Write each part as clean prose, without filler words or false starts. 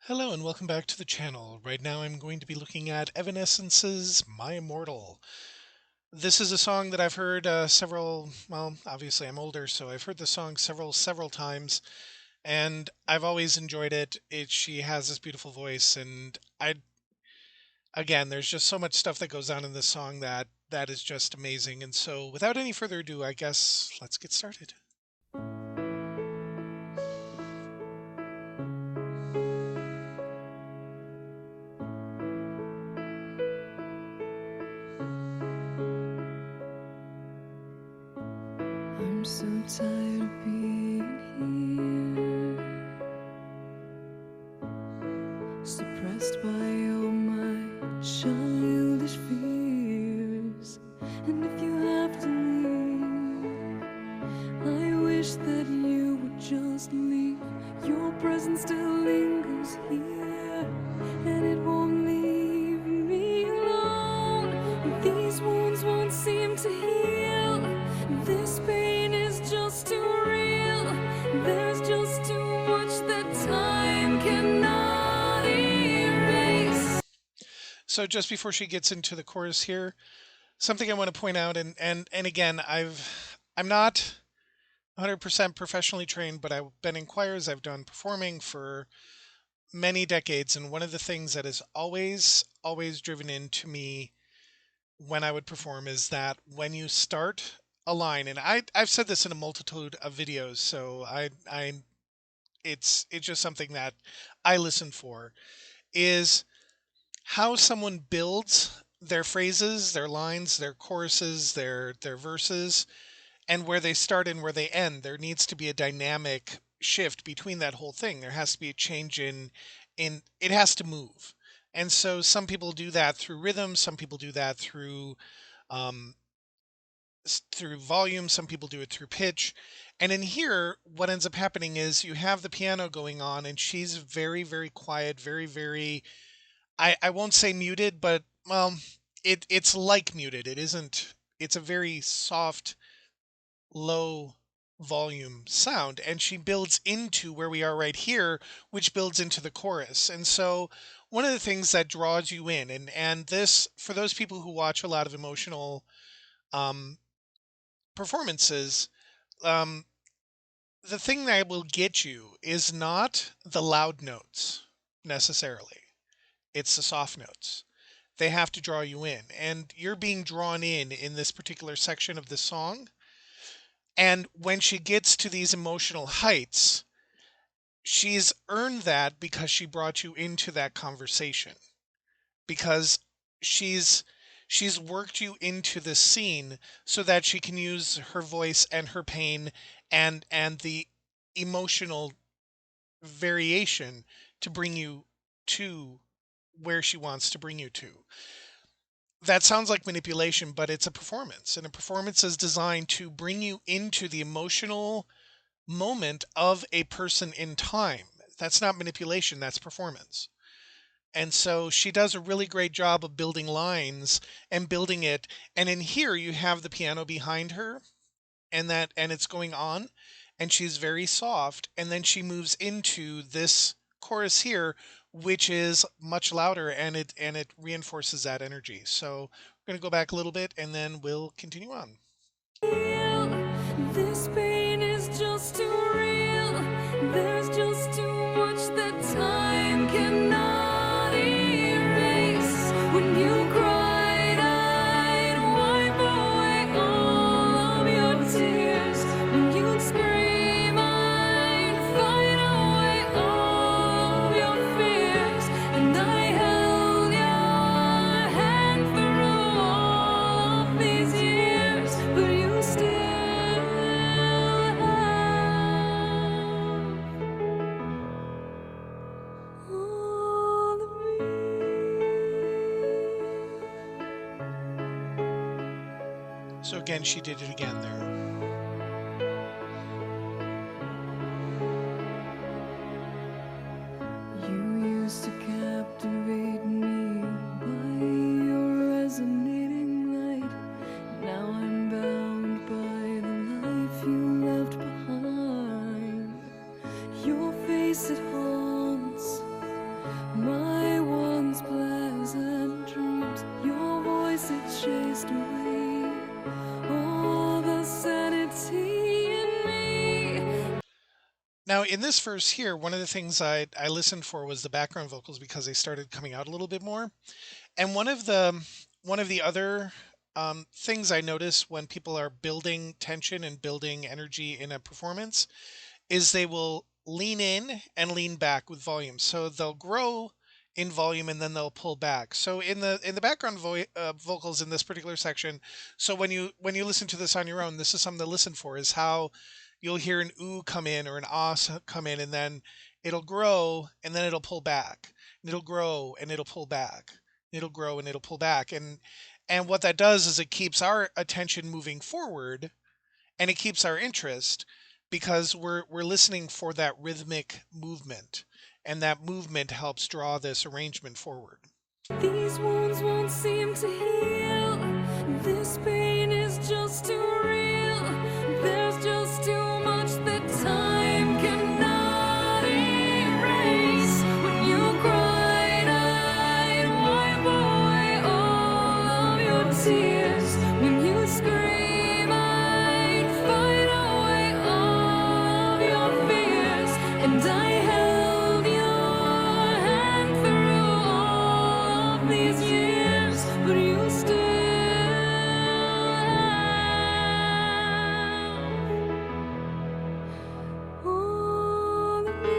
Hello and welcome back to the channel. Right now I'm going to be looking at Evanescence's My Immortal. This is a song that I've heard well, obviously I'm older, so I've heard the song several times, and I've always enjoyed it. She has this beautiful voice, and again, there's just so much stuff that goes on in this song that is just amazing. And so without any further ado, I guess let's get started. I'm so tired of being here, suppressed by all my childish fears. And if you have to leave, I wish that you would just leave. Your presence still lingers here, and it won't leave me alone. These wounds won't seem to heal. This pain is just too real. There's just too much that time cannot erase. So just before she gets into the chorus here, something I want to point out, and again, I'm not 100% professionally trained, but I've been in choirs, I've done performing for many decades, and one of the things that has always driven into me when I would perform is that when you start a line, and I've said this in a multitude of videos, so it's just something that I listen for, is how someone builds their phrases, their lines, their choruses, their verses, and where they start and where they end. There needs to be a dynamic shift between that whole thing. There has to be a change in it has to move. And so some people do that through rhythm, some people do that um, through volume, some people do it through pitch. And in here, what ends up happening is you have the piano going on, and she's very quiet, very, I won't say muted, but well, it's like muted. It isn't, it's a very soft, low volume sound, and she builds into where we are right here, which builds into the chorus. And so one of the things that draws you in, and this, for those people who watch a lot of emotional um, performances, um, the thing that will get you is not the loud notes necessarily. It's the soft notes. They have to draw you in, and you're being drawn in this particular section of the song. And when she gets to these emotional heights, she's earned that because she brought you into that conversation. Because she's she's worked you into the scene so that she can use her voice and her pain and the emotional variation to bring you to where she wants to bring you to. That sounds like manipulation, but it's a performance, and a performance is designed to bring you into the emotional moment of a person in time. That's not manipulation, that's performance. And so she does a really great job of building lines and building it. And in here you have the piano behind her, and it's going on, and she's very soft, and then she moves into this chorus here, which is much louder, and it reinforces that energy. So we're going to go back a little bit and then we'll continue on. This pain is just too real. There's just too much that time cannot erase. When you cried, I'd wipe away all of your tears. When you'd scream, I'd fight away all of your fears. And I held your hand through all of these years, but you still So again, she did it again there. You used to captivate me by your resonating light. Now I'm bound by the Now, in this verse here, one of the things I listened for was the background vocals because they started coming out a little bit more. And one of the other things I notice when people are building tension and building energy in a performance is they will lean in and lean back with volume. So they'll grow in volume and then they'll pull back. So in the background vocals in this particular section, so when you listen to this on your own, this is something to listen for, is how you'll hear an ooh come in or an ah come in, and then it'll grow and then it'll pull back. And it'll grow and it'll pull back. It'll grow and it'll pull back. And what that does is it keeps our attention moving forward, and it keeps our interest because we're listening for that rhythmic movement, and that movement helps draw this arrangement forward. These wounds won't seem to heal. This pain is just too real. There's just too much that time cannot erase. When you cried, I'd wipe away all of your tears. When you scream, I'd fight away all of your fears. And I held your hand through all of these years, but you still have all of me.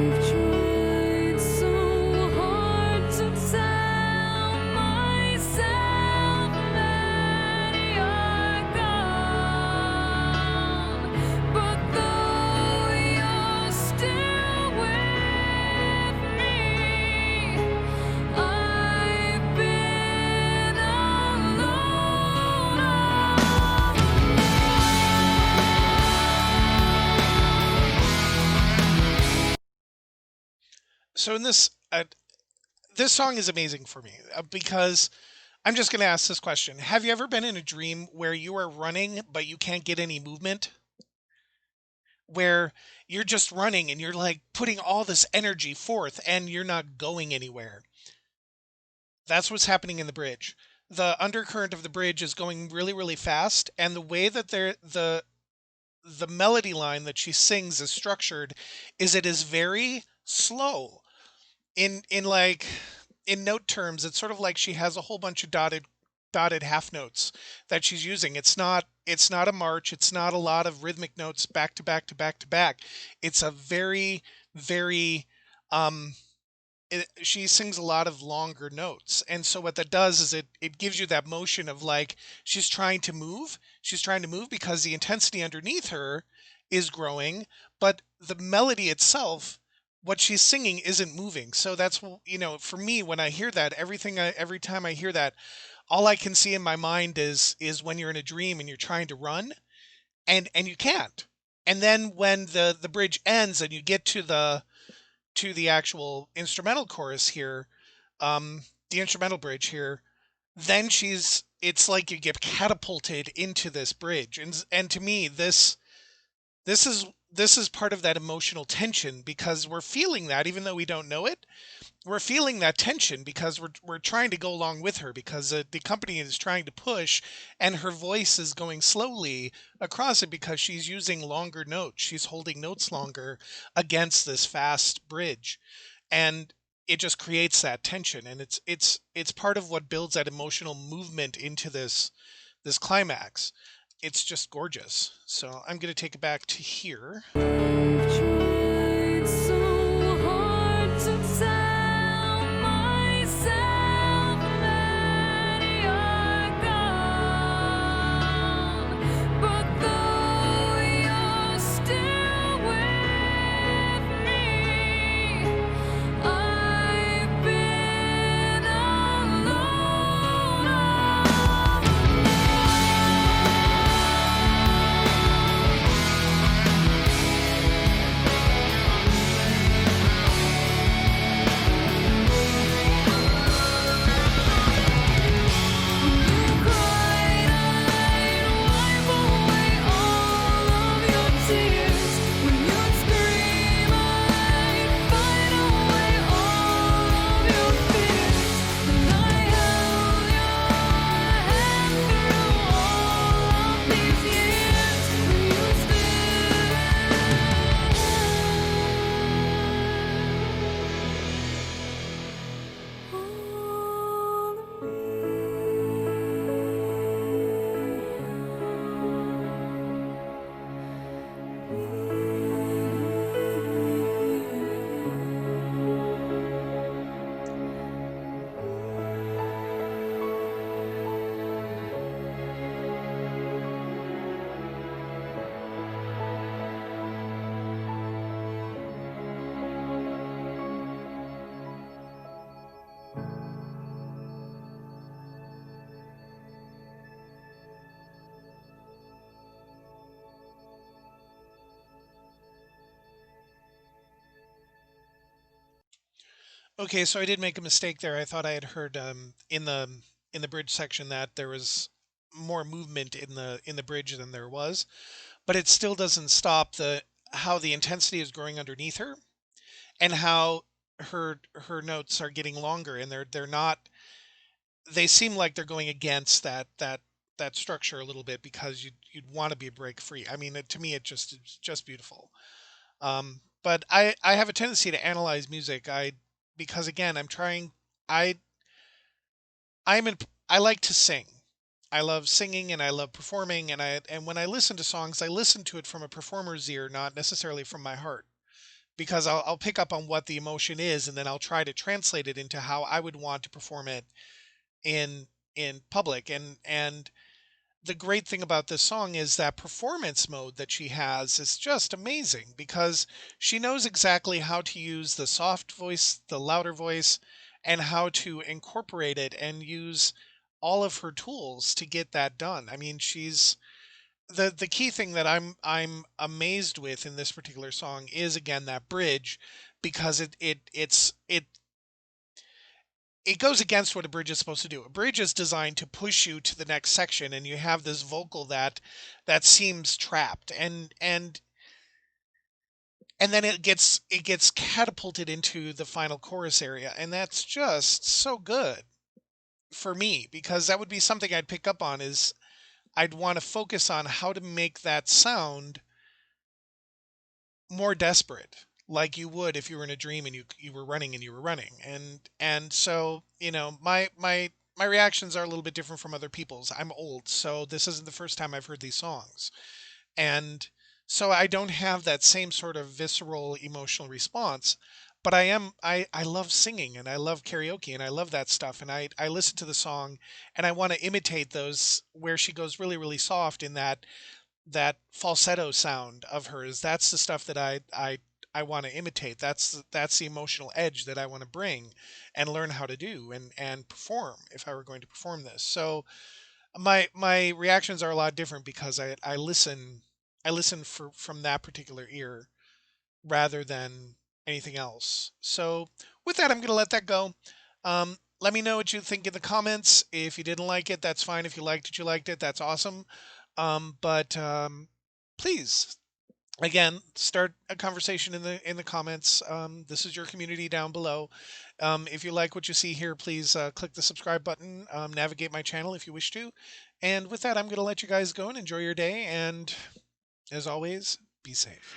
I've tried so hard to tell myself that you're gone, but though you're still with me, I've been alone all So in this song is amazing for me because I'm just going to ask this question. Have you ever been in a dream where you are running but you can't get any movement? Where you're just running and you're like putting all this energy forth and you're not going anywhere. That's what's happening in the bridge. The undercurrent of the bridge is going really, really fast, and the way that the melody line that she sings is structured is it is very slow. In note terms, it's sort of like she has a whole bunch of dotted half notes that she's using. It's not a march, it's not a lot of rhythmic notes back to back to back to back. It's a very, very she sings a lot of longer notes. And so what that does is it gives you that motion of like she's trying to move. She's trying to move because the intensity underneath her is growing, but the melody itself, what she's singing isn't moving. So that's, for me, when I hear that, every time I hear that, all I can see in my mind is when you're in a dream and you're trying to run and you can't. And then when the bridge ends and you get to the actual instrumental chorus here, the instrumental bridge here, then it's like you get catapulted into this bridge. And to me, this is part of that emotional tension because we're feeling that even though we don't know it. We're feeling that tension because we're trying to go along with her because the company is trying to push, and her voice is going slowly across it because she's using longer notes. She's holding notes longer against this fast bridge, and it just creates that tension. And it's part of what builds that emotional movement into this climax. It's just gorgeous. So I'm going to take it back to here. tried so hard to tell myself that you're gone, but though you're still with me, I've been alone all Okay, so I did make a mistake there. I thought I had heard in the bridge section that there was more movement in the bridge than there was, but it still doesn't stop the how the intensity is growing underneath her and how her notes are getting longer, and they're not, they seem like they're going against that structure a little bit because you'd want to be break free. I mean, to me, it's just beautiful. But I have a tendency to analyze music. I Because again, I I'm in, I like to sing. I love singing and I love performing, and when I listen to songs, I listen to it from a performer's ear, not necessarily from my heart, because I'll pick up on what the emotion is, and then I'll try to translate it into how I would want to perform it in public. And the great thing about this song is that performance mode that she has is just amazing, because she knows exactly how to use the soft voice, the louder voice, and how to incorporate it and use all of her tools to get that done. I mean, she's the key thing that I'm amazed with in this particular song is again that bridge, because it goes against what a bridge is supposed to do. A bridge is designed to push you to the next section, and you have this vocal that seems trapped, and then it gets catapulted into the final chorus area, and that's just so good for me, because that would be something I'd pick up on. Is I'd want to focus on how to make that sound more desperate, like you would if you were in a dream and you were running and you were running. And so, my reactions are a little bit different from other people's. I'm old, so this isn't the first time I've heard these songs. And so I don't have that same sort of visceral emotional response. But I love singing and I love karaoke and I love that stuff, and I listen to the song and I want to imitate those where she goes really, really soft in that falsetto sound of hers. That's the stuff that I want to imitate. That's the emotional edge that I want to bring and learn how to do and perform if I were going to perform this. So my reactions are a lot different because I listen from that particular ear rather than anything else. So with that, I'm going to let that go. Let me know what you think in the comments. If you didn't like it, that's fine. If you liked it, you liked it. That's awesome. But please, again, start a conversation in the comments. This is your community down below. If you like what you see here, please click the subscribe button. Navigate my channel if you wish to. And with that, I'm going to let you guys go and enjoy your day. And as always, be safe.